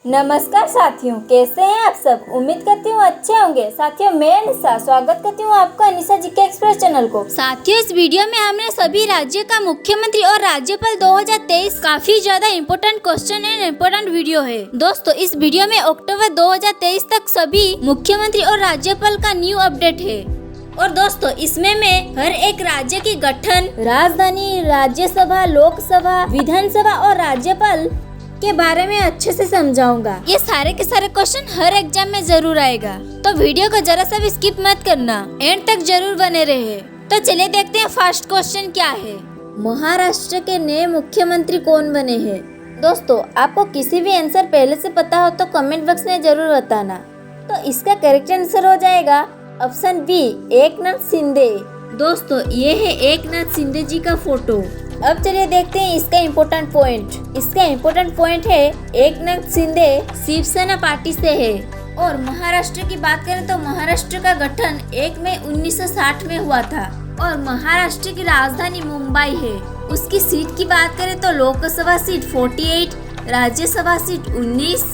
नमस्कार साथियों, कैसे हैं आप सब। उम्मीद करती हूँ अच्छे होंगे। साथियों, मैं अनिशा स्वागत करती हूँ आपका अनिशा जीके एक्सप्रेस चैनल को। साथियों, इस वीडियो में हमने सभी राज्य का मुख्यमंत्री और राज्यपाल 2023 काफी ज्यादा important question and important video है। दोस्तों, इस वीडियो में अक्टूबर 2023 तक सभी मुख्यमंत्री और राज्यपाल का न्यू अपडेट है। और दोस्तों, इसमें मैं हर एक राज्य की गठन, राजधानी, राज्यसभा, लोकसभा, विधानसभा और राज्यपाल के बारे में अच्छे से समझाऊंगा। ये सारे के सारे क्वेश्चन हर एग्जाम में जरूर आएगा, तो वीडियो को जरा सा भी स्किप मत करना, एंड तक जरूर बने रहे। तो चलिए देखते हैं फर्स्ट क्वेश्चन क्या है। महाराष्ट्र के नए मुख्यमंत्री कौन बने हैं। दोस्तों, आपको किसी भी आंसर पहले से पता हो तो कमेंट बॉक्स में जरूर बताना। तो इसका करेक्ट आंसर हो जाएगा ऑप्शन बी, एकनाथ शिंदे। दोस्तों, ये है एकनाथ शिंदे जी का फोटो। अब चलिए देखते हैं इसका इम्पोर्टेंट पॉइंट। इसका इम्पोर्टेंट पॉइंट है एकनाथ शिंदे शिवसेना पार्टी से है। और महाराष्ट्र की बात करें तो महाराष्ट्र का गठन 1 मई 1960 में हुआ था। और महाराष्ट्र की राजधानी मुंबई है। उसकी सीट की बात करें तो लोकसभा सीट 48, राज्यसभा सीट 19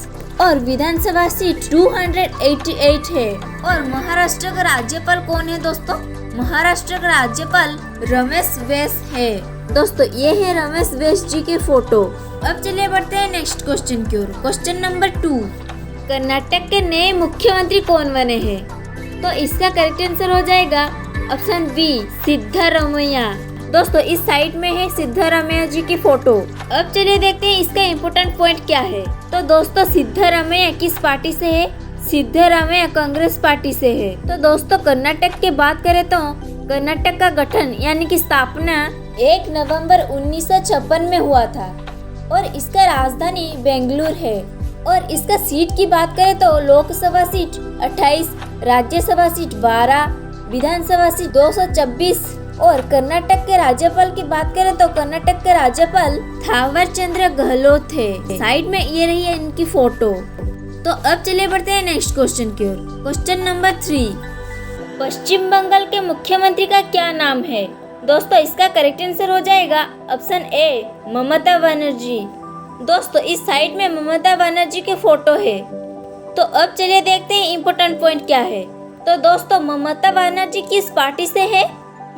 और विधानसभा सीट 288 है। और महाराष्ट्र का राज्यपाल कौन है दोस्तों। महाराष्ट्र का राज्यपाल रमेश बैस है। दोस्तों, ये है रमेश बैस जी के फोटो। अब चलिए बढ़ते हैं नेक्स्ट क्वेश्चन की ओर। क्वेश्चन नंबर 2, कर्नाटक के नए मुख्यमंत्री कौन बने हैं। तो इसका करेक्ट आंसर हो जाएगा ऑप्शन बी, सिद्धरामैया। दोस्तों, इस साइड में है सिद्धरामैया जी की फोटो। अब चलिए देखते हैं इसका इम्पोर्टेंट पॉइंट क्या है। तो दोस्तों, सिद्धरामैया किस पार्टी से है। सिद्धरामैया कांग्रेस पार्टी से है। तो दोस्तों, कर्नाटक की बात करें तो कर्नाटक का गठन यानी कि स्थापना 1 नवंबर 1956 में हुआ था। और इसका राजधानी बेंगलुरु है। और इसका सीट की बात करें तो लोकसभा सीट 28, राज्यसभा सीट 12, विधानसभा सीट 226। और कर्नाटक के राज्यपाल की बात करें तो कर्नाटक के राज्यपाल थावर चंद्र गहलोत थे। साइड में ये रही है इनकी फोटो। तो अब चलिए बढ़ते हैं नेक्स्ट क्वेश्चन की ओर। क्वेश्चन नंबर 3, पश्चिम बंगाल के मुख्यमंत्री का क्या नाम है। दोस्तों, इसका करेक्ट आंसर हो जाएगा ऑप्शन ए, ममता बनर्जी। दोस्तों, इस साइड में ममता बनर्जी के फोटो है। तो अब चलिए देखते हैं इम्पोर्टेंट पॉइंट क्या है। तो दोस्तों, ममता बनर्जी किस पार्टी से है।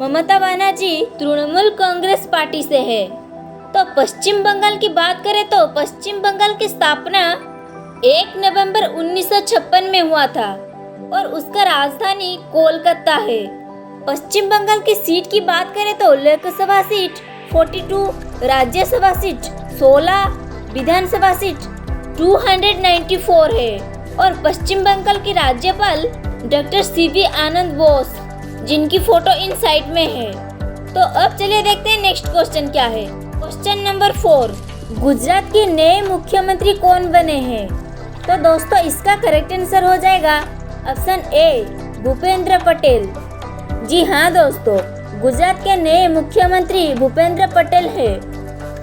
ममता बनर्जी तृणमूल कांग्रेस पार्टी से है। तो पश्चिम बंगाल की बात करें तो पश्चिम बंगाल की स्थापना 1 नवंबर 1956 में हुआ था। और उसका राजधानी कोलकाता है। पश्चिम बंगाल की सीट की बात करें तो लोकसभा सीट 42, राज्यसभा सीट 16, विधानसभा सीट 294 है। और पश्चिम बंगाल की राज्यपाल डॉक्टर सीवी आनंद बोस, जिनकी फोटो इन साइड में है। तो अब चलिए देखते हैं नेक्स्ट क्वेश्चन क्या है। क्वेश्चन नंबर 4, गुजरात के नए मुख्यमंत्री कौन बने हैं। तो दोस्तों, इसका करेक्ट आंसर हो जाएगा ऑप्शन ए, भूपेंद्र पटेल। जी हाँ दोस्तों, गुजरात के नए मुख्यमंत्री भूपेंद्र पटेल है।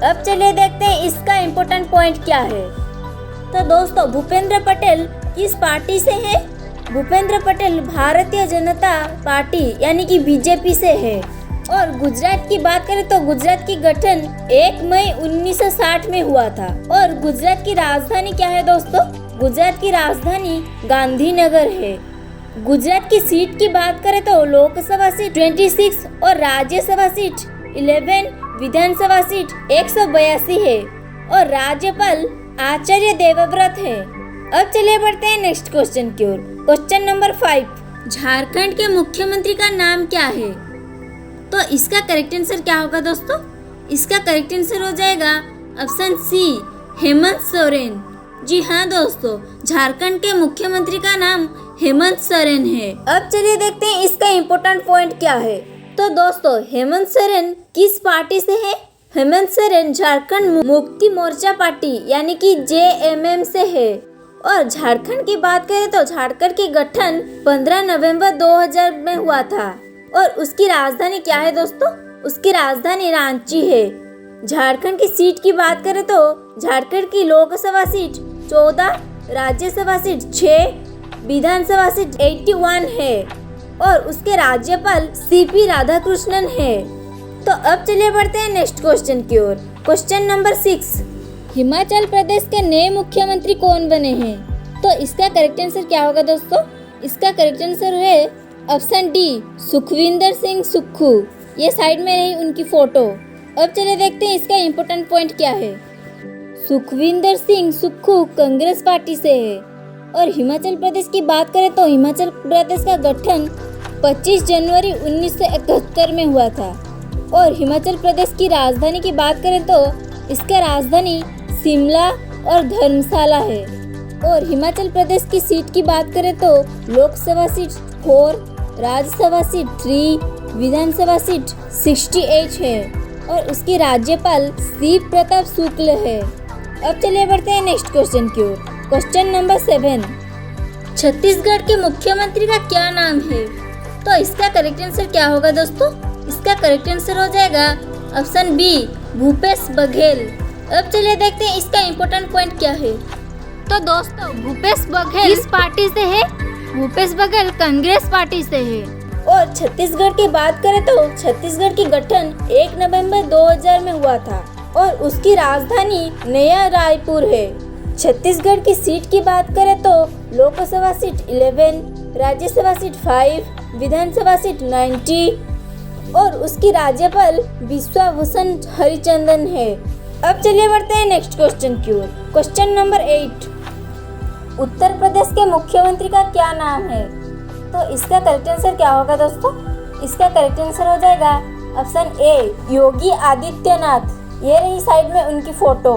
अब चलिए देखते हैं इसका इम्पोर्टेंट पॉइंट क्या है। तो दोस्तों, भूपेंद्र पटेल किस पार्टी से है। भूपेंद्र पटेल भारतीय जनता पार्टी यानी कि बीजेपी से है। और गुजरात की बात करें तो गुजरात की गठन 1 मई 1960 में हुआ था। और गुजरात की राजधानी क्या है दोस्तों। गुजरात की राजधानी गांधीनगर है। गुजरात की सीट की बात करें तो लोकसभा सीट 26 और राज्यसभा सीट 11, विधानसभा सीट 182 है। और राज्यपाल आचार्य देवव्रत है। अब चलिए बढ़ते हैं नेक्स्ट क्वेश्चन की ओर। क्वेश्चन नंबर 5, झारखंड के मुख्यमंत्री का नाम क्या है। तो इसका करेक्ट आंसर क्या होगा दोस्तों। इसका करेक्ट आंसर हो जाएगा ऑप्शन सी, हेमंत सोरेन। जी हाँ दोस्तों, झारखंड के मुख्यमंत्री का नाम हेमंत सोरेन है। अब चलिए देखते हैं इसका इम्पोर्टेंट पॉइंट क्या है। तो दोस्तों, हेमंत सोरेन किस पार्टी से है। हेमंत सोरेन झारखंड मुक्ति मोर्चा पार्टी यानी कि JMM से है। और झारखंड की बात करें तो झारखंड की गठन 15 नवंबर 2000 में हुआ था। और उसकी राजधानी क्या है दोस्तों। उसकी राजधानी रांची है। झारखंड की सीट की बात करें तो झारखंड की लोकसभा सीट 14, राज्यसभा सीट 6, विधानसभा सीट 81 है। और उसके राज्यपाल CP राधाकृष्णन है। तो अब चलिए बढ़ते हैं नेक्स्ट क्वेश्चन की ओर। क्वेश्चन नंबर 6, हिमाचल प्रदेश के नए मुख्यमंत्री कौन बने हैं? तो इसका करेक्ट आंसर क्या होगा दोस्तों? इसका करेक्ट आंसर है ऑप्शन डी, सुखविंदर सिंह सुक्खू। ये साइड में रही उनकी फोटो। अब चलिए देखते हैं इसका इम्पोर्टेंट पॉइंट क्या है। सुखविंदर सिंह सुक्खू कांग्रेस पार्टी से है। और हिमाचल प्रदेश की बात करें तो हिमाचल प्रदेश का गठन 25 जनवरी 1971 में हुआ था। और हिमाचल प्रदेश की राजधानी की बात करें तो इसका राजधानी शिमला और धर्मशाला है। और हिमाचल प्रदेश की सीट की बात करें तो लोकसभा सीट 4, राज्यसभा सीट 3, विधानसभा सीट 68 है। और उसकी राज्यपाल शिव प्रताप शुक्ल है। अब चलिए बढ़ते हैं नेक्स्ट क्वेश्चन की ओर। क्वेश्चन नंबर 7, छत्तीसगढ़ के मुख्यमंत्री का क्या नाम है? तो इसका करेक्ट आंसर क्या होगा दोस्तों? इसका करेक्ट आंसर हो जाएगा ऑप्शन बी, भूपेश बघेल। अब चलिए देखते हैं इसका इम्पोर्टेंट पॉइंट क्या है। तो दोस्तों भूपेश बघेल किस पार्टी से है? भूपेश बघेल कांग्रेस पार्टी से है। और छत्तीसगढ़ की बात करें तो छत्तीसगढ़ की गठन 1 नवंबर 2000 में हुआ था। और उसकी राजधानी नया रायपुर है। छत्तीसगढ़ की सीट की बात करें तो लोकसभा सीट 11, राज्यसभा सीट 5, विधानसभा सीट 90। और उसकी राज्यपाल विश्वभूषण हरिचंदन है। अब चलिए बढ़ते हैं नेक्स्ट क्वेश्चन की ओर। क्वेश्चन नंबर 8, उत्तर प्रदेश के मुख्यमंत्री का क्या नाम है? तो इसका करेक्ट आंसर क्या होगा दोस्तों? इसका करेक्ट आंसर हो जाएगा ऑप्शन ए, योगी आदित्यनाथ। ये रही साइड में उनकी फोटो।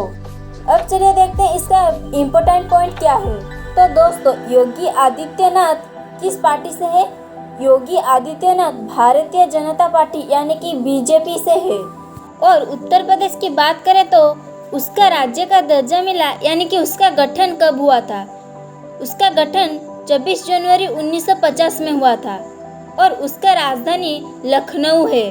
अब चलिए देखते हैं इसका इम्पोर्टेंट पॉइंट क्या है। तो दोस्तों योगी आदित्यनाथ किस पार्टी से है? योगी आदित्यनाथ भारतीय जनता पार्टी यानी कि बीजेपी से है। और उत्तर प्रदेश की बात करें तो उसका राज्य का दर्जा मिला यानी कि उसका गठन कब हुआ था? उसका गठन 24 जनवरी 1950 में हुआ था। और उसका राजधानी लखनऊ है।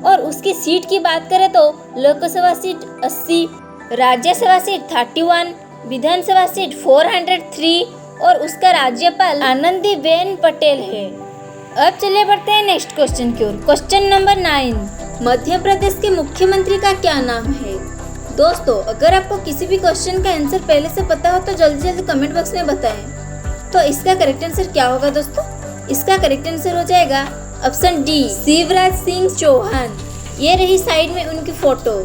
और उसकी सीट की बात करें तो लोकसभा सीट 80, राज्यसभा सीट 31, विधानसभा सीट 403। और उसका राज्यपाल आनंदीबेन पटेल है। अब चलिए बढ़ते हैं नेक्स्ट क्वेश्चन की ओर। क्वेश्चन नंबर 9, मध्य प्रदेश के मुख्यमंत्री का क्या नाम है? दोस्तों अगर आपको किसी भी क्वेश्चन का आंसर पहले से पता हो तो जल्दी जल्दी कमेंट बॉक्स में बताएं। तो इसका करेक्ट आंसर क्या होगा दोस्तों? इसका करेक्ट आंसर हो जाएगा ऑप्शन डी, शिवराज सिंह चौहान। ये रही साइड में उनकी फोटो।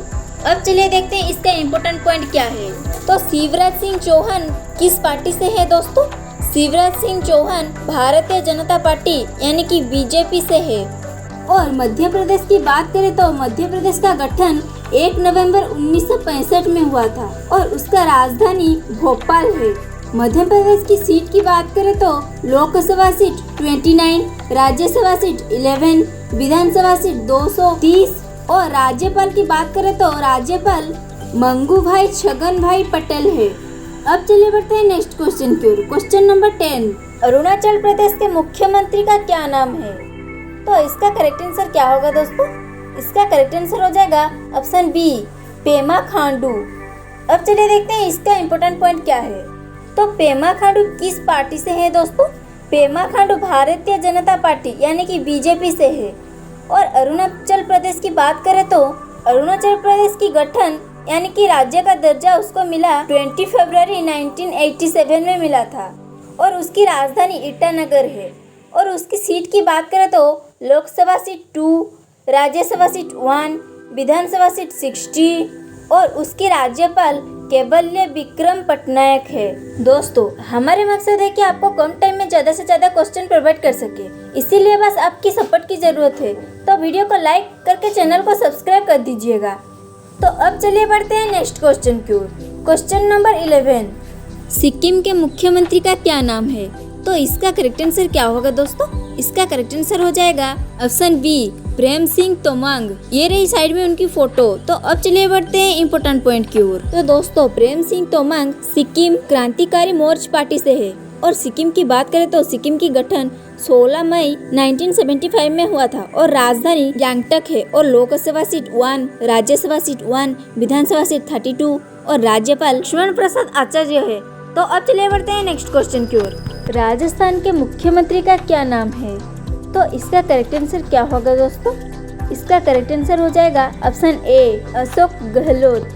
अब चलिए देखते हैं इसका इम्पोर्टेंट पॉइंट क्या है। तो शिवराज सिंह चौहान किस पार्टी से है दोस्तों? शिवराज सिंह चौहान भारतीय जनता पार्टी यानी कि बीजेपी से है। और मध्य प्रदेश की बात करें तो मध्य प्रदेश का गठन 1 नवंबर 1965 में हुआ था। और उसका राजधानी भोपाल है। मध्य प्रदेश की सीट की बात करें तो लोकसभा सीट 29, राज्यसभा सीट 11, विधानसभा सीट 230। और राज्यपाल की बात करें तो राज्यपाल मंगू भाई छगन भाई पटेल है। अब चलिए बढ़ते हैं नेक्स्ट क्वेश्चन की ओर। क्वेश्चन नंबर 10, अरुणाचल प्रदेश के मुख्यमंत्री का क्या नाम है? तो इसका करेक्ट आंसर क्या होगा दोस्तों? इसका करेक्ट आंसर हो जाएगा ऑप्शन बी, पेमा खांडू। अब चलिए देखते हैं इसका इम्पोर्टेंट पॉइंट क्या है। तो पेमा खांडू किस पार्टी से है दोस्तों? पेमा खांडू भारतीय जनता पार्टी यानी कि बीजेपी से है। और अरुणाचल प्रदेश की बात करें तो अरुणाचल प्रदेश की गठन यानी कि राज्य का दर्जा उसको मिला 20 फरवरी 1987 में मिला था। और उसकी राजधानी ईटानगर है। और उसकी सीट की बात करें तो लोकसभा सीट 2, राज्यसभा सीट 1, विधानसभा सीट 60। और उसकी राज्यपाल केवल्य विक्रम पटनायक है। दोस्तों हमारे मकसद है कि आपको कम टाइम में ज़्यादा से ज़्यादा क्वेश्चन प्रोवाइड कर सके, इसीलिए बस आपकी सपोर्ट की ज़रूरत है। तो वीडियो को लाइक करके चैनल को सब्सक्राइब कर दीजिएगा। तो अब चलिए बढ़ते हैं नेक्स्ट क्वेश्चन की ओर। क्वेश्चन नंबर 11, सिक्किम के मुख्यमंत्री का क्या नाम है? तो इसका करेक्ट आंसर क्या होगा दोस्तों? इसका करेक्ट आंसर हो जाएगा ऑप्शन बी, प्रेम सिंह तोमांग। ये रही साइड में उनकी फोटो। तो अब चलिए बढ़ते हैं इम्पोर्टेंट पॉइंट की ओर। तो दोस्तों प्रेम सिंह तोमांग सिक्किम क्रांतिकारी मोर्चा पार्टी से है। और सिक्किम की बात करें तो सिक्किम की गठन 16 मई 1975 में हुआ था। और राजधानी गैंगटक है। और लोकसभा सीट 1, राज्यसभा सीट 1, विधानसभा सीट 32। और राज्यपाल स्वर्ण प्रसाद आचार्य है। तो अब चलिए बढ़ते हैं नेक्स्ट क्वेश्चन की ओर। राजस्थान के मुख्यमंत्री का क्या नाम है? तो इसका करेक्ट आंसर क्या होगा दोस्तों? इसका करेक्ट आंसर हो जाएगा ऑप्शन ए, अशोक गहलोत।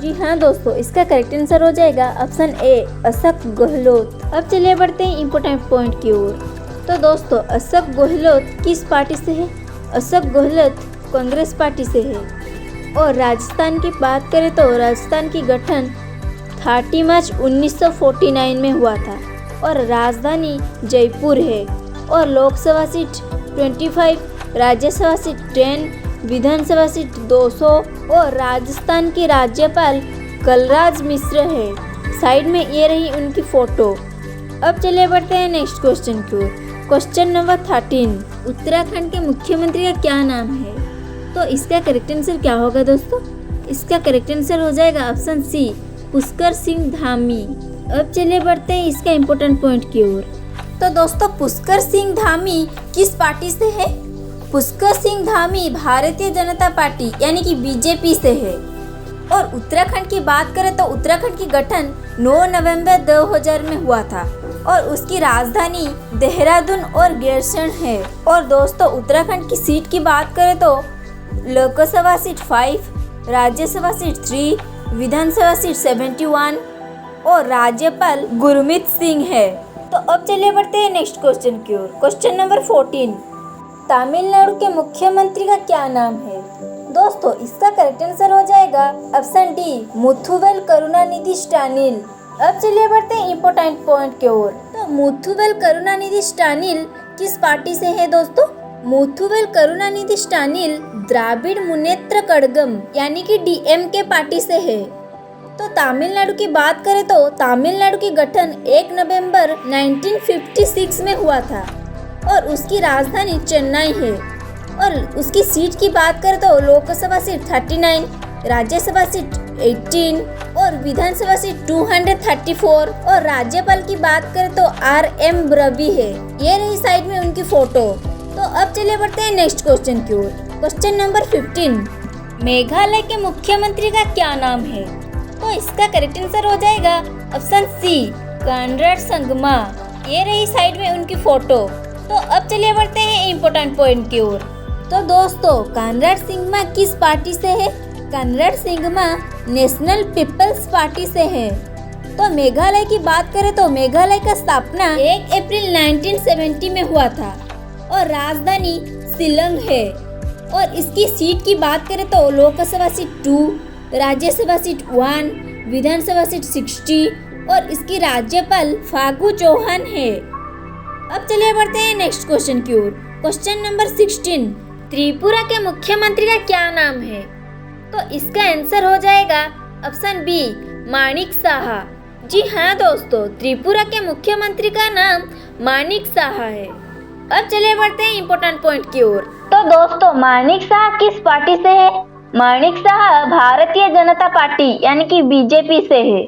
जी हाँ दोस्तों, इसका करेक्ट आंसर हो जाएगा ऑप्शन ए अशोक गहलोत। अब चलिए बढ़ते हैं इम्पोर्टेंट पॉइंट की ओर। तो दोस्तों अशोक गहलोत किस पार्टी से है? अशोक गहलोत कांग्रेस पार्टी से है। और राजस्थान की बात करें तो राजस्थान की गठन 30 मार्च 1949 में हुआ था और राजधानी जयपुर है। और लोकसभा सीट 25, राज्यसभा सीट 10, विधानसभा सीट 200 और राजस्थान की राज्यपाल कलराज मिश्र है। साइड में ये रही उनकी फोटो। अब चलिए बढ़ते हैं नेक्स्ट क्वेश्चन की ओर। क्वेश्चन नंबर 13, उत्तराखंड के मुख्यमंत्री का क्या नाम है? तो इसका करेक्ट आंसर क्या होगा दोस्तों? इसका करेक्ट आंसर हो जाएगा ऑप्शन सी पुष्कर सिंह धामी। अब चलिए बढ़ते हैं इसका इम्पोर्टेंट पॉइंट की ओर। तो दोस्तों पुष्कर सिंह धामी किस पार्टी से है? पुष्कर सिंह धामी भारतीय जनता पार्टी यानी कि बीजेपी से है। और उत्तराखंड की बात करें तो उत्तराखंड की गठन 9 नवंबर 2000 में हुआ था और उसकी राजधानी देहरादून और गैरसैंण है। और दोस्तों उत्तराखंड की सीट की बात करें तो लोकसभा सीट 5, राज्यसभा सीट 3, विधानसभा सीट 71 और राज्यपाल गुरमीत सिंह है। तो अब चलिए बढ़ते हैं नेक्स्ट क्वेश्चन की ओर। क्वेश्चन नंबर 14, तमिलनाडु के मुख्यमंत्री का क्या नाम है? दोस्तों इसका करेक्ट आंसर हो जाएगा option D Muthuvel Karunanidhi Stalin. अब चलिए बढ़ते हैं इम्पोर्टेंट पॉइंट की ओर। तो मुथुवेल करुणानिधि स्टालिन किस पार्टी से है दोस्तों? मुथुवेल करुणानिधि स्टालिन द्राविड़ मुनेत्र कड़गम यानी कि डीएमके पार्टी से है। तो तमिलनाडु की बात करें तो तमिलनाडु की गठन 1 नवंबर 1956 में हुआ था और उसकी राजधानी चेन्नई है। और उसकी सीट की बात करें तो लोकसभा सीट 39, राज्यसभा सीट 18 और विधानसभा सीट 234 और राज्यपाल की बात करें तो RM रवि है। ये रही साइड में उनकी फोटो। तो अब चलिए बढ़ते हैं नेक्स्ट क्वेश्चन की ओर। क्वेश्चन नंबर 15, मेघालय के मुख्यमंत्री का क्या नाम है? तो इसका करेक्ट आंसर हो जाएगा ऑप्शन सी कॉनराड संगमा। ये रही साइड में उनकी फोटो। तो अब चलिए बढ़ते हैं इम्पोर्टेंट पॉइंट की ओर। तो दोस्तों कॉनराड संगमा किस पार्टी से है? Conrad Sangma National People's Party से है। तो मेघालय की बात करें तो मेघालय का स्थापना 1 अप्रैल 1970 में हुआ था और राजधानी शिलांग है। और इसकी सीट की बात करें तो लोकसभा सीट 2, राज्यसभा सीट 1, विधानसभा सीट 60 और इसकी राज्यपाल फागू चौहान है। अब चलिए बढ़ते हैं नेक्स्ट क्वेश्चन की ओर। क्वेश्चन नंबर 16, त्रिपुरा के मुख्यमंत्री का क्या नाम है? तो इसका आंसर हो जाएगा ऑप्शन बी माणिक साहा। जी हाँ दोस्तों, त्रिपुरा के मुख्यमंत्री का नाम माणिक साहा है। अब चलिए बढ़ते हैं इम्पोर्टेंट पॉइंट की ओर। तो दोस्तों माणिक साहा किस पार्टी से है? माणिक साहा भारतीय जनता पार्टी यानी कि बीजेपी से है।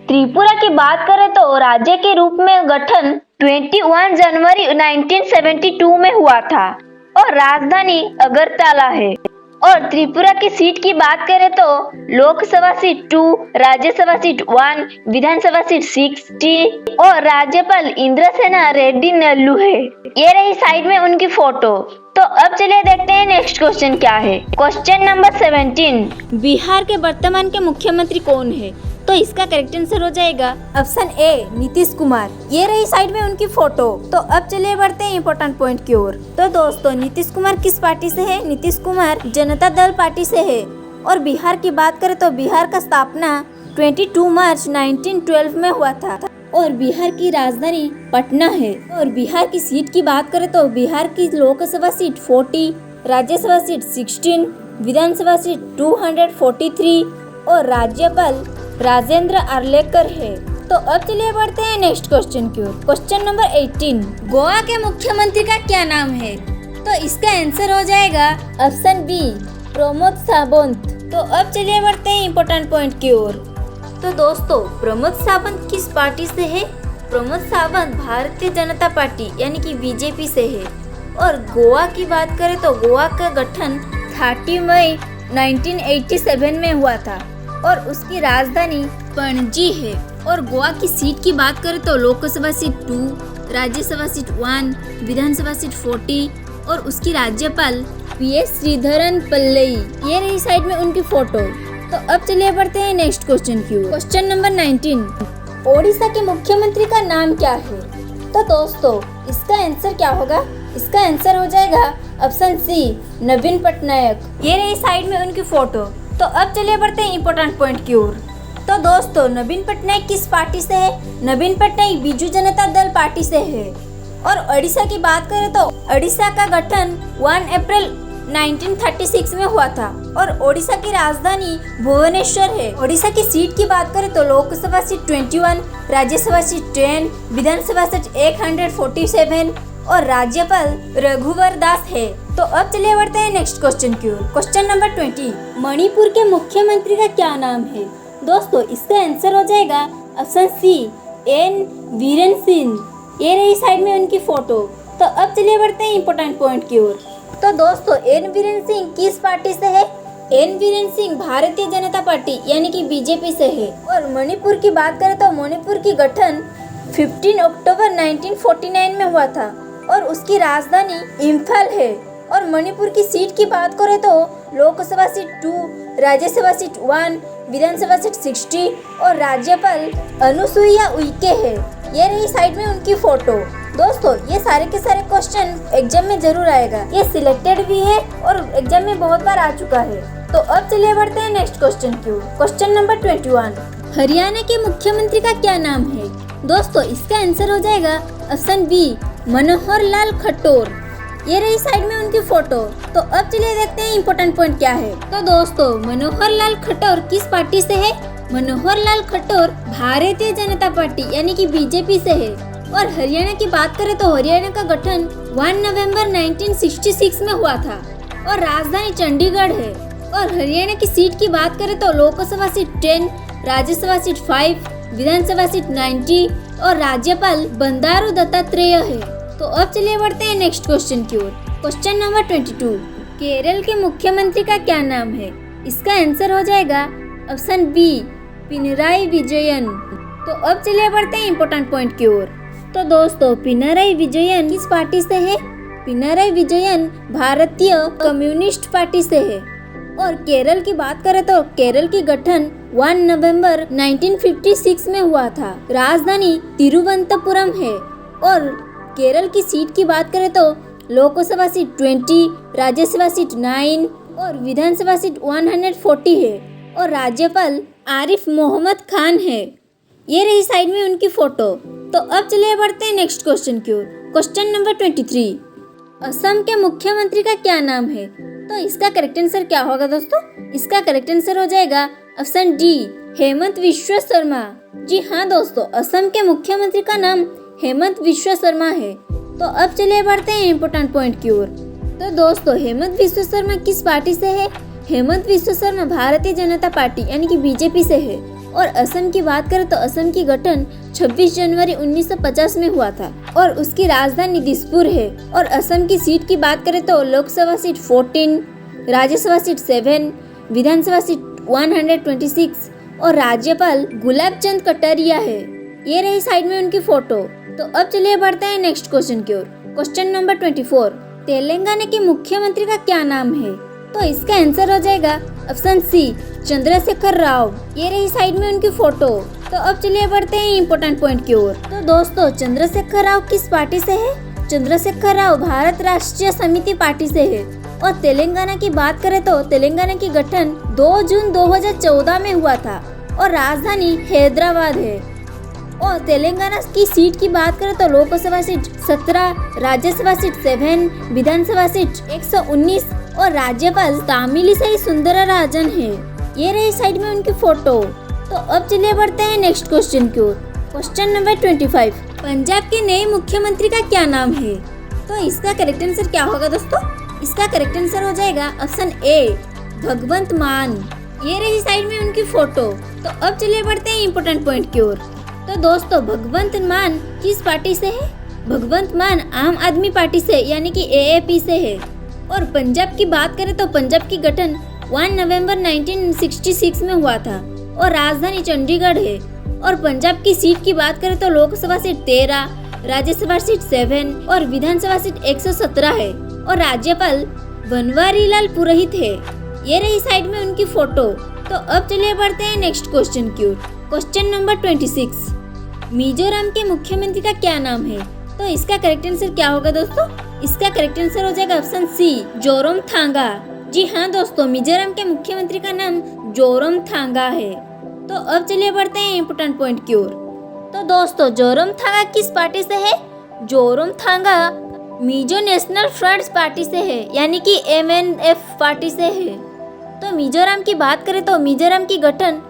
त्रिपुरा की बात करें तो राज्य के रूप में गठन 21 जनवरी 1972 में हुआ था और राजधानी अगरतला है। और त्रिपुरा की सीट की बात करें तो लोकसभा सीट 2, राज्यसभा सीट 1, विधानसभा सीट 60 और राज्यपाल इंद्रसेना रेड्डी नल्लू है। ये रही साइड में उनकी फोटो। तो अब चलिए देखते हैं नेक्स्ट क्वेश्चन क्या है। क्वेश्चन नंबर 17, बिहार के वर्तमान के मुख्यमंत्री कौन है? तो इसका करेक्ट आंसर हो जाएगा ऑप्शन ए नीतीश कुमार। ये रही साइड में उनकी फोटो। तो अब चलिए बढ़ते हैं इम्पोर्टेंट पॉइंट की ओर। तो दोस्तों नीतीश कुमार किस पार्टी से है? नीतीश कुमार जनता दल पार्टी से है। और बिहार की बात करें तो बिहार का स्थापना 22 मार्च 1912 में हुआ था और बिहार की राजधानी पटना है। और बिहार की सीट की बात करें तो बिहार की लोकसभा सीट 40, राज्यसभा सीट 16, विधानसभा सीट 243 और राज्यपाल राजेंद्र आर्लेकर है। तो अब चलिए बढ़ते हैं नेक्स्ट क्वेश्चन की ओर। क्वेश्चन नंबर 18, गोवा के मुख्यमंत्री का क्या नाम है? तो इसका आंसर हो जाएगा ऑप्शन बी प्रमोद सावंत। तो अब चलिए बढ़ते हैं इम्पोर्टेंट पॉइंट की ओर। तो दोस्तों प्रमोद सावंत किस पार्टी से है? प्रमोद सावंत भारतीय जनता पार्टी यानी कि बीजेपी से है। और गोवा की बात करें तो गोवा का गठन 30 मई 1987 में हुआ था और उसकी राजधानी पणजी है। और गोवा की सीट की बात करें तो लोकसभा सीट 2, राज्यसभा सीट 1, विधानसभा सीट 40 और उसकी राज्यपाल PS श्रीधरन पिल्लई। ये रही साइड में उनकी फोटो। तो अब चलिए बढ़ते हैं नेक्स्ट क्वेश्चन की ओर। क्वेश्चन नंबर 19, ओडिशा के मुख्यमंत्री का नाम क्या है? तो दोस्तों इसका आंसर क्या होगा? इसका आंसर हो जाएगा ऑप्शन सी, नवीन पटनायक। ये रही साइड में उनकी फोटो। तो अब चलिए बढ़ते हैं इंपॉर्टेंट पॉइंट की ओर। तो दोस्तों नवीन पटनायक किस पार्टी से है? नवीन पटनायक बीजू जनता दल पार्टी से है। और ओडिशा की बात करें तो ओडिशा का गठन 1 अप्रैल 1936 में हुआ था और ओडिशा की राजधानी भुवनेश्वर है। ओडिशा की सीट की बात करें तो लोकसभा सीट 21, राज्यसभा सीट 10, विधानसभा सीट 147 और राज्यपाल रघुवर दास है। तो अब चलिए बढ़ते हैं नेक्स्ट क्वेश्चन की ओर। क्वेश्चन नंबर 20, मणिपुर के मुख्यमंत्री का क्या नाम है? दोस्तों इसका आंसर हो जाएगा option C, N Biren Singh. ये रही साइड में उनकी फोटो। तो अब चलिए बढ़ते हैं इंपॉर्टेंट पॉइंट की ओर। तो दोस्तों एन बीरेन सिंह किस पार्टी से है? एन बीरेन सिंह भारतीय जनता पार्टी यानी कि बीजेपी से है। और मणिपुर की बात करें तो मणिपुर की गठन 15 अक्टूबर 1949 में हुआ था और उसकी राजधानी इम्फाल है। और मणिपुर की सीट की बात करें तो लोकसभा सीट 2, राज्यसभा सीट 1, विधानसभा सीट 60 और राज्यपाल अनुसुईया उइके है। ये रही साइड में उनकी फोटो। दोस्तों ये सारे के सारे क्वेश्चन एग्जाम में जरूर आएगा, ये सिलेक्टेड भी है और एग्जाम में बहुत बार आ चुका है। तो अब चलिए बढ़ते हैं नेक्स्ट क्वेश्चन की ओर। क्वेश्चन नंबर 21, हरियाणा के मुख्यमंत्री का क्या नाम है? दोस्तों इसका आंसर हो जाएगा ऑप्शन बी, मनोहर लाल खट्टर। ये रही साइड में उनकी फोटो। तो अब चलिए देखते हैं इंपॉर्टेंट पॉइंट क्या है। तो दोस्तों मनोहर लाल खट्टर किस पार्टी से है? मनोहर लाल खट्टर भारतीय जनता पार्टी यानी कि बीजेपी से है। और हरियाणा की बात करें तो हरियाणा का गठन 1 नवंबर 1966 में हुआ था और राजधानी चंडीगढ़ है। और हरियाणा की सीट की बात करें तो लोकसभा सीट 10, राज्यसभा सीट 5, विधानसभा सीट 90 और राज्यपाल बंडारू दत्तात्रेय है। तो अब चलिए बढ़ते हैं नेक्स्ट क्वेश्चन की ओर। क्वेश्चन नंबर 22, केरल के मुख्यमंत्री का क्या नाम है? इसका आंसर हो जाएगा ऑप्शन बी, पिनराई विजयन। तो अब चलिए बढ़ते हैं इंपॉर्टेंट पॉइंट की ओर। तो दोस्तों पिनराई विजयन किस पार्टी से है? पिनराई विजयन भारतीय कम्युनिस्ट पार्टी से है। और केरल की बात करें तो केरल की गठन 1 नवंबर 1956 में हुआ था। राजधानी तिरुवनंतपुरम है। और केरल की सीट की बात करें तो लोकसभा सीट 20, राज्यसभा सीट 9 और विधानसभा सीट 140 है। और राज्यपाल आरिफ मोहम्मद खान है। ये रही साइड में उनकी फोटो। तो अब चलिए बढ़ते हैं नेक्स्ट क्वेश्चन की ओर। क्वेश्चन नंबर 23, असम के मुख्यमंत्री का क्या नाम है? तो इसका करेक्ट आंसर क्या होगा दोस्तों? इसका करेक्ट आंसर हो जाएगा ऑप्शन डी, हेमंत विश्व शर्मा। जी हाँ दोस्तों, असम के मुख्यमंत्री का नाम हेमंत विश्व शर्मा है। तो अब चलिए बढ़ते हैं इंपॉर्टेंट पॉइंट की ओर। तो दोस्तों हेमंत विश्व शर्मा किस पार्टी से है? हेमंत विश्व शर्मा भारतीय जनता पार्टी यानी कि बीजेपी से है। और असम की बात करें तो असम की गठन 26 जनवरी 1950 में हुआ था और उसकी राजधानी दिसपुर है। और असम की सीट की बात करें तो लोकसभा सीट 14, राज्यसभा सीट 7, विधानसभा सीट 126 और राज्यपाल गुलाब चंद कटारिया है। ये रही साइड में उनकी फोटो। तो अब चलिए बढ़ते हैं नेक्स्ट क्वेश्चन की ओर। क्वेश्चन नंबर 24, तेलंगाना के मुख्यमंत्री का क्या नाम है? तो इसका आंसर हो जाएगा ऑप्शन सी, चंद्रशेखर राव। ये रही साइड में उनकी फोटो। तो अब चलिए बढ़ते हैं इंपॉर्टेंट पॉइंट की ओर। तो दोस्तों चंद्रशेखर राव किस पार्टी से है? चंद्रशेखर राव भारत राष्ट्रीय समिति पार्टी से है। और तेलंगाना की बात करें तो तेलंगाना की गठन 2 जून 2014 में हुआ था और राजधानी हैदराबाद है। और तेलंगाना की सीट की बात करें तो लोकसभा सीट 17, राज्यसभा सीट 7, विधानसभा सीट 119 और राज्यपाल तामिलिसाई सुंदरराजन है। ये रही साइड में उनकी फोटो। तो अब चलिए बढ़ते हैं नेक्स्ट क्वेश्चन की ओर। क्वेश्चन नंबर 25, पंजाब के नए मुख्यमंत्री का क्या नाम है? तो इसका करेक्ट आंसर क्या होगा दोस्तों? इसका करेक्ट आंसर हो जाएगा ऑप्शन ए, भगवंत मान। ये रही साइड में उनकी फोटो। तो अब चलिए बढ़ते हैं इंपॉर्टेंट पॉइंट की ओर। तो दोस्तों भगवंत मान किस पार्टी से है? भगवंत मान आम आदमी पार्टी से यानी कि AAP से है। और पंजाब की बात करें तो पंजाब की गठन 1 नवंबर 1966 में हुआ था और राजधानी चंडीगढ़ है। और पंजाब की सीट की बात करें तो लोकसभा सीट 13, राज्यसभा सीट 7 और विधानसभा सीट 117 है। और राज्यपाल बनवारीलाल पुरोहित है। ये रही साइड में उनकी फोटो। तो अब चलिए बढ़ते हैं नेक्स्ट क्वेश्चन की ओर। क्वेश्चन नंबर 26, मिजोरम के मुख्यमंत्री का क्या नाम है? तो इसका करेक्ट आंसर क्या होगा दोस्तों? इसका करेक्ट आंसर हो जाएगा ऑप्शन सी, जोरमथांगा। जी हाँ दोस्तों, मिजोरम के मुख्यमंत्री का नाम जोरमथांगा है। तो अब चलिए बढ़ते हैं इम्पोर्टेंट पॉइंट की ओर। तो दोस्तों, जोरमथांगा किस पार्टी से है? Zoramthanga Mizo national front party से है, यानी कि MNF पार्टी से है। तो मिजोरम की बात करें तो मिजोरम की गठन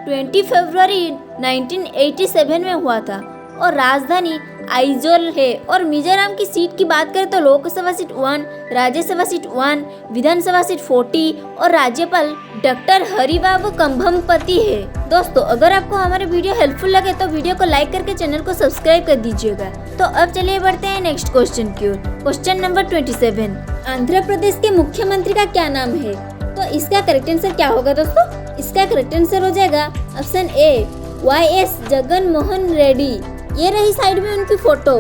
20 फरवरी 1987 में हुआ था और राजधानी आइजोल है। और मिजोरम की सीट की बात करें तो लोकसभा सीट 1, राज्यसभा सीट 1, विधानसभा सीट 40 और राज्यपाल डॉक्टर हरिबाबू कंभमपति है। दोस्तों, अगर आपको हमारे वीडियो हेल्पफुल लगे तो वीडियो को लाइक करके चैनल को सब्सक्राइब कर दीजिएगा। तो अब चलिए बढ़ते हैं नेक्स्ट क्वेश्चन की ओर। क्वेश्चन नंबर 27, आंध्र प्रदेश के मुख्यमंत्री का क्या नाम है? तो इसका करेक्ट आंसर क्या होगा दोस्तों? इसका करेक्ट आंसर हो जाएगा option A, YS Jagan Mohan Reddy. ये रही साइड में उनकी फोटो।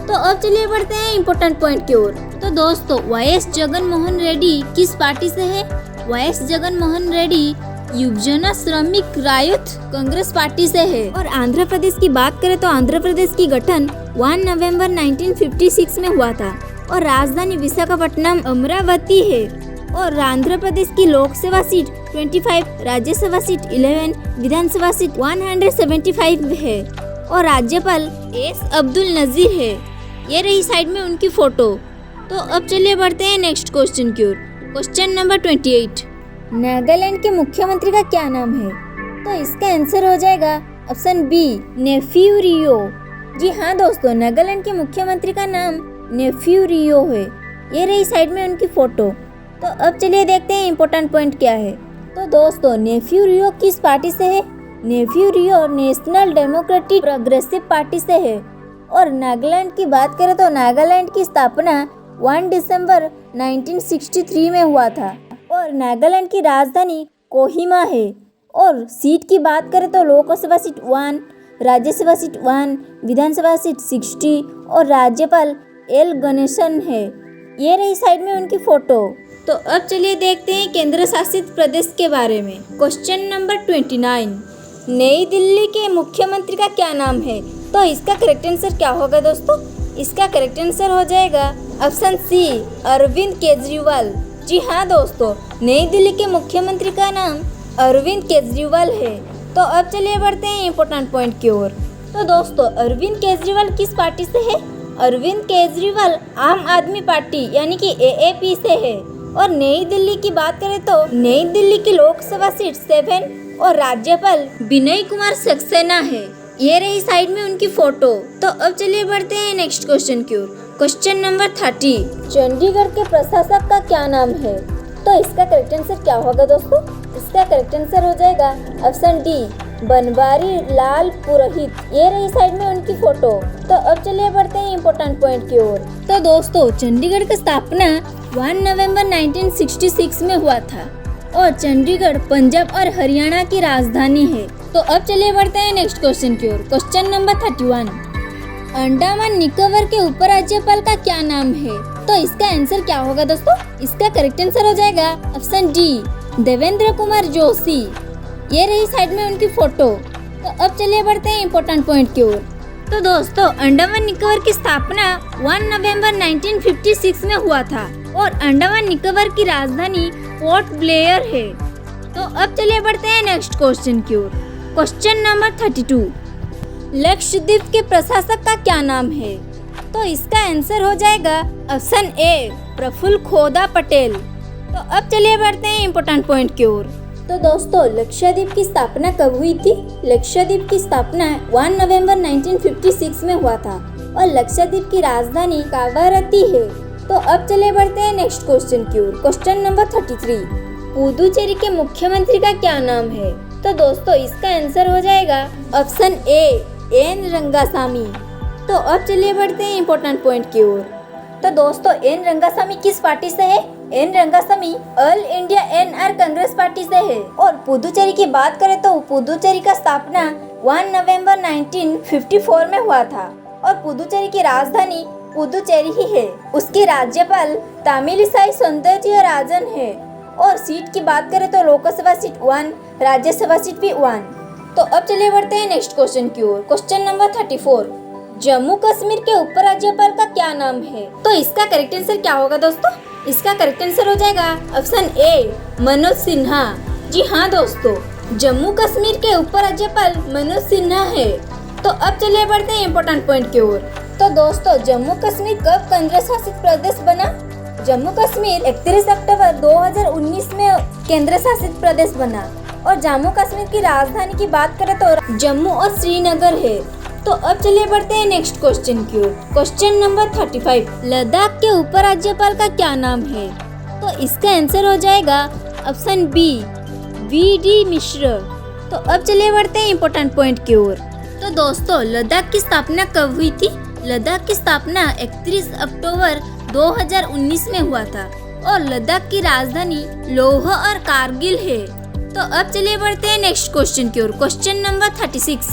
तो अब चलिए बढ़ते हैं इम्पोर्टेंट पॉइंट की ओर। तो दोस्तों, YS जगन मोहन रेड्डी किस पार्टी से है? YS जगन मोहन रेड्डी युवजन श्रमिक रायुथ कांग्रेस पार्टी से है। और आंध्र प्रदेश की बात करें तो आंध्र प्रदेश की गठन 1 नवंबर 1956 में हुआ था और राजधानी विशाखापट्टनम अमरावती है। और आंध्र प्रदेश की लोकसभा सीट 25, राज्यसभा सीट 11, विधानसभा सीट 175 है और राज्यपाल एस अब्दुल नजीर है। ये रही साइड में उनकी फोटो। तो अब चलिए बढ़ते हैं नेक्स्ट क्वेश्चन की ओर। क्वेश्चन नंबर 28, नागालैंड के मुख्यमंत्री का क्या नाम है? तो इसका आंसर हो जाएगा ऑप्शन बी, नेफ्यू रियो। जी हाँ दोस्तों, नागालैंड के मुख्यमंत्री का नाम नेफ्यू रियो है। ये रही साइड में उनकी फोटो। तो अब चलिए देखते हैं इम्पोर्टेंट पॉइंट क्या है। तो दोस्तों, नेफ्यू रियो किस पार्टी से है? नेफ्यू रियो नेशनल डेमोक्रेटिक प्रोग्रेसिव पार्टी से है। और नागालैंड की बात करें तो नागालैंड की स्थापना 1 दिसंबर 1963 में हुआ था और नागालैंड की राजधानी कोहिमा है। और सीट की बात करें तो लोकसभा सीट 1, राज्यसभा सीट 1, विधानसभा सीट 60 और राज्यपाल एल गणेशन है। ये रही साइड में उनकी फोटो। तो अब चलिए देखते हैं केंद्र शासित प्रदेश के बारे में। क्वेश्चन नंबर 29, नई दिल्ली के मुख्यमंत्री का क्या नाम है? तो इसका करेक्ट आंसर क्या होगा दोस्तों? इसका करेक्ट आंसर हो जाएगा ऑप्शन सी, अरविंद केजरीवाल। जी हाँ दोस्तों, नई दिल्ली के मुख्यमंत्री का नाम अरविंद केजरीवाल है। तो अब चलिए बढ़ते हैं इम्पोर्टेंट पॉइंट की ओर। तो दोस्तों, अरविंद केजरीवाल किस पार्टी से है? अरविंद केजरीवाल आम आदमी पार्टी यानी कि AAP से है। और नई दिल्ली की बात करें तो नई दिल्ली की लोकसभा सीट 7 और राज्यपाल विनय कुमार सक्सेना है। ये रही साइड में उनकी फोटो। तो अब चलिए बढ़ते हैं नेक्स्ट क्वेश्चन की ओर। क्वेश्चन नंबर 30, चंडीगढ़ के प्रशासक का क्या नाम है? तो इसका करेक्ट आंसर क्या होगा दोस्तों? इसका करेक्ट आंसर हो जाएगा ऑप्शन डी, बनवारी लाल पुरोहित। ये रही साइड में उनकी फोटो। तो अब चलिए बढ़ते हैं इम्पोर्टेंट पॉइंट की ओर। तो दोस्तों, चंडीगढ़ की स्थापना 1 नवंबर 1966 में हुआ था और चंडीगढ़ पंजाब और हरियाणा की राजधानी है। तो अब चलिए बढ़ते हैं नेक्स्ट क्वेश्चन की ओर। क्वेश्चन नंबर 31, अंडमान निकोबार के उपराज्यपाल का क्या नाम है? तो इसका आंसर क्या होगा दोस्तों? इसका करेक्ट आंसर हो जाएगा ऑप्शन डी, देवेंद्र कुमार जोशी। ये रही साइड में उनकी फोटो। तो अब चलिए बढ़ते हैं इम्पोर्टेंट पॉइंट की ओर। तो दोस्तों, अंडमान निकोबार की स्थापना 1 नवंबर 1956 में हुआ था और अंडमान निकोबार की राजधानी पोर्ट ब्लेयर है। तो अब चलिए बढ़ते हैं नेक्स्ट क्वेश्चन की ओर। क्वेश्चन नंबर 32, लक्षद्वीप के प्रशासक का क्या नाम है? तो इसका आंसर हो जाएगा ऑप्शन ए, प्रफुल्ल खोदा पटेल। तो अब चलिए बढ़ते हैं इम्पोर्टेंट पॉइंट की ओर। तो दोस्तों, लक्षद्वीप की स्थापना कब हुई थी? लक्षद्वीप की स्थापना 1 नवंबर 1956 में हुआ था और लक्षद्वीप की राजधानी कावारती है। तो अब चलिए बढ़ते हैं नेक्स्ट क्वेश्चन की ओर। क्वेश्चन नंबर 33, पुदुचेरी के मुख्यमंत्री का क्या नाम है? तो दोस्तों, इसका आंसर हो जाएगा ऑप्शन ए, एन रंगासामी। तो अब चलिए बढ़ते हैं इम्पोर्टेंट पॉइंट की ओर। तो दोस्तों, एन रंगासामी किस पार्टी से है? N Rangasamy All India NR Congress Party से है। और पुदुचेरी की बात करें तो पुदुचेरी का स्थापना 1 नवंबर 1954 में हुआ था और पुदुचेरी की राजधानी पुदुचेरी ही है। उसकी राज्यपाल तमिलिसाई सौंदरराजन है। और सीट की बात करें तो लोकसभा सीट 1, राज्यसभा सीट भी 1। तो अब चलिए बढ़ते हैं नेक्स्ट क्वेश्चन की ओर। क्वेश्चन नंबर 34, जम्मू कश्मीर के उपराज्यपाल का क्या नाम है? तो इसका करेक्ट आंसर क्या होगा दोस्तों? इसका करेक्ट आंसर हो जाएगा ऑप्शन ए, मनोज सिन्हा। जी हाँ दोस्तों, जम्मू कश्मीर के उपराज्यपाल मनोज सिन्हा है। तो अब चलिए बढ़ते हैं इम्पोर्टेंट पॉइंट की ओर। तो दोस्तों, जम्मू कश्मीर कब केंद्र शासित प्रदेश बना? जम्मू कश्मीर 31 अक्टूबर 2019 में केंद्र शासित प्रदेश बना। और जम्मू कश्मीर की राजधानी की बात करें तो जम्मू और श्रीनगर है। तो अब चलिए बढ़ते हैं नेक्स्ट क्वेश्चन की ओर। क्वेश्चन नंबर 35, लद्दाख के उपराज्यपाल का क्या नाम है? तो इसका आंसर हो जाएगा ऑप्शन बी, वी.डी. मिश्र। तो अब चलिए बढ़ते हैं इम्पोर्टेंट पॉइंट की ओर। तो दोस्तों, लद्दाख की स्थापना कब हुई थी? लद्दाख की स्थापना 31 अक्टूबर 2019 में हुआ था और लद्दाख की राजधानी लोह और कारगिल है। तो अब चलिए बढ़ते हैं नेक्स्ट क्वेश्चन की ओर। क्वेश्चन नंबर 36,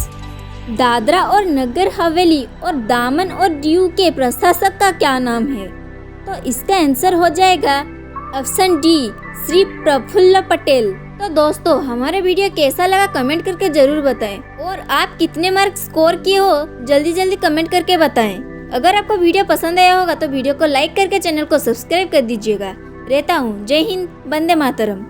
दादरा और नगर हवेली और दामन और दीव के प्रशासक का क्या नाम है? तो इसका आंसर हो जाएगा ऑप्शन डी, श्री प्रफुल्ल पटेल। तो दोस्तों, हमारा वीडियो कैसा लगा कमेंट करके जरूर बताएं और आप कितने मार्क्स स्कोर किए हो जल्दी जल्दी कमेंट करके बताएं। अगर आपको वीडियो पसंद आया होगा तो वीडियो को लाइक करके चैनल को सब्सक्राइब कर दीजिएगा। रहता हूँ। जय हिंद, वंदे मातरम।